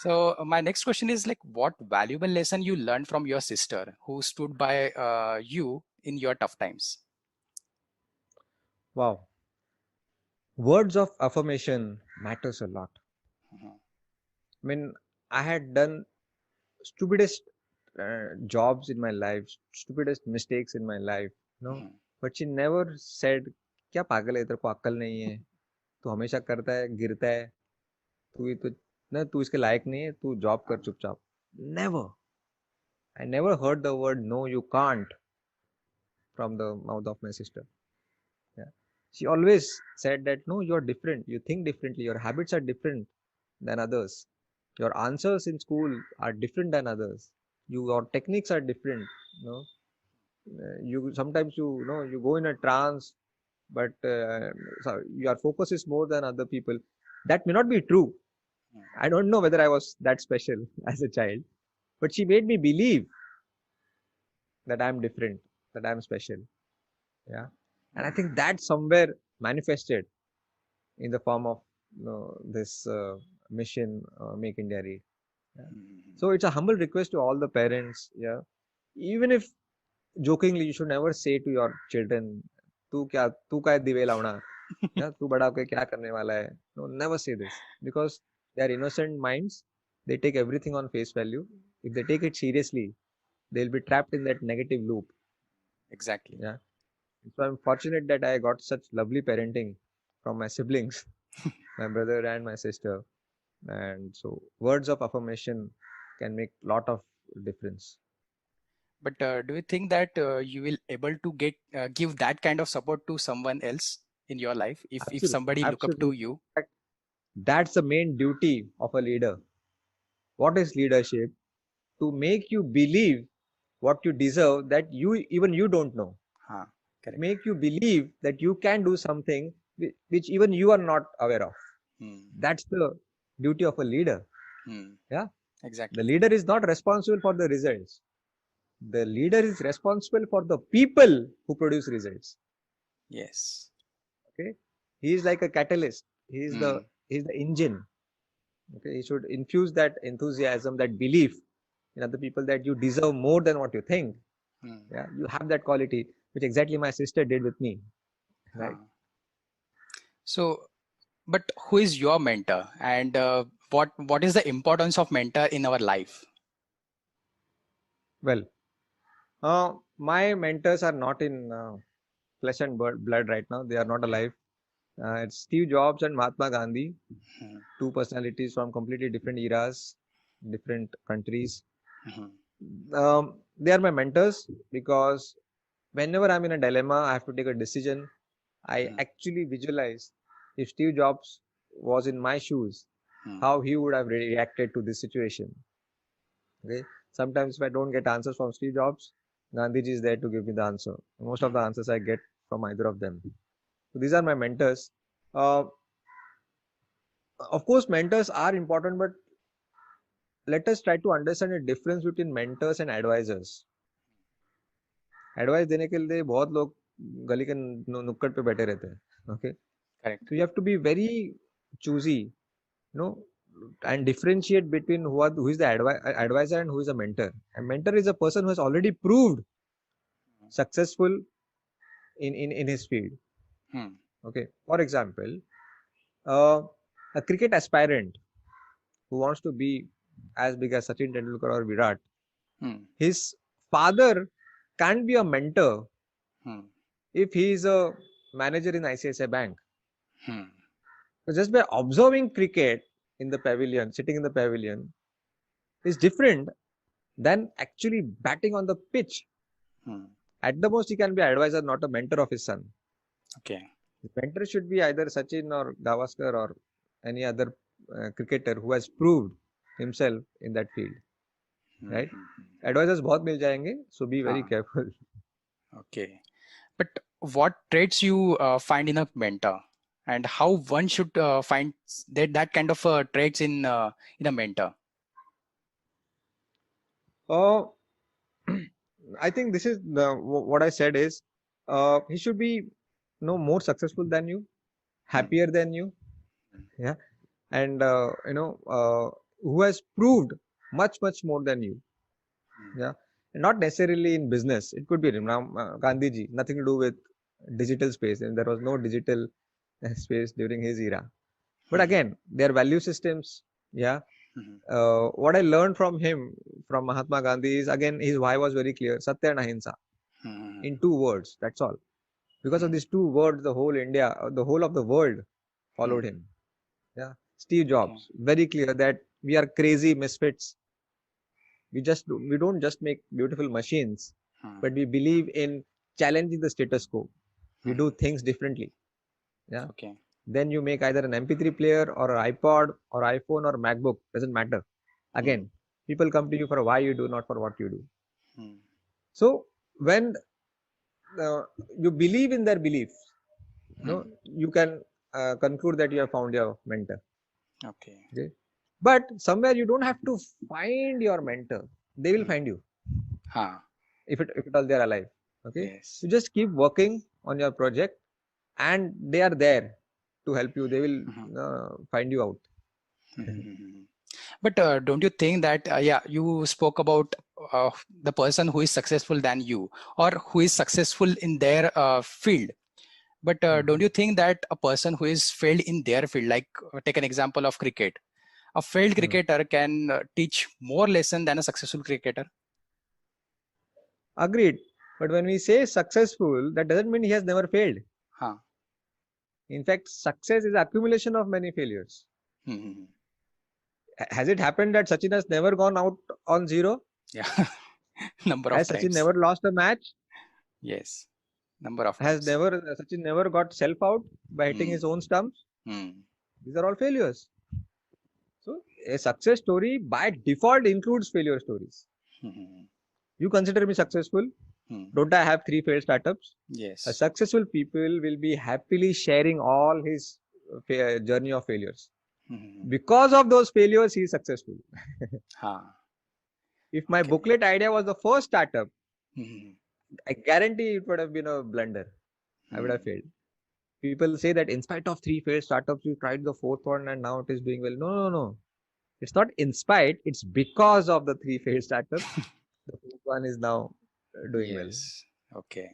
So my next question is like, what valuable lesson you learned from your sister who stood by you in your tough times? Wow. Words of affirmation matters a lot. Mhm, I mean, I had done stupidest jobs in my life, stupidest mistakes in my life, no. mhm, But she never said, क्या पागल है, तेरे को अक्ल नहीं है, तू हमेशा करता है, गिरता है, तू ये तो ना, तू इसके लायक नहीं है, तू जॉब कर चुपचाप. Never. I never heard the word no, you can't from the mouth of my sister. Yeah. She always said that no, you're different, you think differently, your habits are different than others. Your answers in school are different than others. Your techniques are different. You know, you sometimes you go in a trance, but so your focus is more than other people. That may not be true. mhm. I don't know whether I was that special as a child, but she made me believe that I'm different, that I'm special. Yeah, and I think that somewhere manifested in the form of this mission, Make India Read. Yeah. Mhm. So it's a humble request to all the parents. Yeah, even if jokingly, you should never say to your children, तू क्या दिवे लावना, या तू बड़ा होके क्या करने वाला है. No, never say this, because they are innocent minds. They take everything on face value. If they take it seriously, they'll be trapped in that negative loop. Exactly. Yeah. So I'm fortunate that I got such lovely parenting from my siblings, my brother and my sister. And so words of affirmation can make lot of difference. But do you think that you will able to get give that kind of support to someone else in your life if Absolutely. somebody look up to Absolutely. you? That's the main duty of a leader. What is leadership? To make you believe what you deserve that you don't know. Huh, correct. Make you believe that you can do something which even you are not aware of. Hmm, That's the duty of a leader. hmm, Yeah. The exactly. leader is not responsible for the results. The leader is responsible for the people who produce results. Yes. Okay. He is like a catalyst. Hmm, He's the engine. Okay. He should infuse that enthusiasm, that belief in other people that you deserve more than what you think. hmm, Yeah. You have that quality, which exactly my sister did with me. Right. huh. So, but who is your mentor, and what is the importance of mentor in our life? Well, my mentors are not in flesh and blood right now. They are not alive. It's Steve Jobs and Mahatma Gandhi, Hmm, two personalities from completely different eras, different countries. hmm, They are my mentors because whenever I'm in a dilemma, I have to take a decision. I hmm, actually visualize if Steve Jobs was in my shoes, hmm, how he would have reacted to this situation. Okay. Sometimes if I don't get answers from Steve Jobs, Gandhiji is there to give me the answer. Most of the hmm. answers I get from either of them. So these are my mentors. Uh, of course, mentors are important, but let us try to understand the difference between mentors and advisors. Advice देने के लिए बहुत लोग गली के नुक्कड़ पे बैठे रहते हैं. Okay. Correct. So you have to be very choosy, and differentiate between who is the advisor and who is a mentor. A mentor is a person who has already proved successful in his field. Hmm, Okay. For example, uh, a cricket aspirant who wants to be as big as Sachin Tendulkar or Virat, hmm, his father can be a mentor hmm, if he is a manager in ICICI Bank. hmm, So just by observing cricket in the pavilion, sitting in the pavilion, is different than actually batting on the pitch. hmm. At the most, he can be an advisor, not a mentor of his son. Okay. The mentor should be either Sachin or Gavaskar or any other cricketer who has proved himself in that field. Hmm, Right? hmm, hmm. Advisors बहुत मिल जाएंगे, so be very Huh, careful. okay. But what traits you find in a mentor, and how one should find that kind of traits in a mentor? Uh, I think this is what I said is he should be more successful than you, Hmm, happier than you. hmm, Yeah. And who has proved much more than you. Yeah, and not necessarily in business. It could be Gandhiji, nothing to do with digital space, and there was no digital space during his era. But again, their value systems. Yeah, what I learned from him, from Mahatma Gandhi, is again his why was very clear: Satya and Ahimsa. In 2 words, that's all. Because of these 2 words, the whole India, the whole of the world followed him. Yeah, Steve Okay. Jobs, very clear that we are crazy misfits. We don't just make beautiful machines, but we believe in challenging the status quo. We do things differently. Yeah. Okay. Then you make either an MP3 player or an iPod or iPhone or MacBook, doesn't matter. Again, people come to you for why you do, not for what you do. So when you believe in their beliefs, you can conclude that you have found your mentor. Okay. Okay. But somewhere you don't have to find your mentor; they will find you if it all they are alive. Okay. Yes. You just keep working on your project, and they are there to help you. They will find you out. But don't you think that, yeah, you spoke about the person who is successful than you, or who is successful in their field. But don't you think that a person who is failed in their field, like take an example of cricket, a failed cricketer can teach more lesson than a successful cricketer? Agreed. But when we say successful, that doesn't mean he has never failed. Huh. In fact, success is accumulation of many failures. Hmm. Has it happened that Sachin has never gone out on zero? Yeah. Number of Has Sachin times. never lost a match? Yes. Number of Has times. never Sachin never got self out by hitting Hmm. his own stumps? Hmm. These are all failures. So a success story by default includes failure stories. Hmm. You consider me successful? Don't I have 3 failed startups? A Yes. successful people will be happily sharing all his journey of failures. Hmm. Because of those failures, he is successful. Huh. If my Okay. booklet idea was the first startup, Hmm. I guarantee it would have been a blunder. I would have Hmm. failed. People say that in spite of 3 failed startups, you tried the fourth one and now it is doing well. No. It's not in spite, it's because of the 3 failed startups. The fourth one is now doing well. Yes. Okay.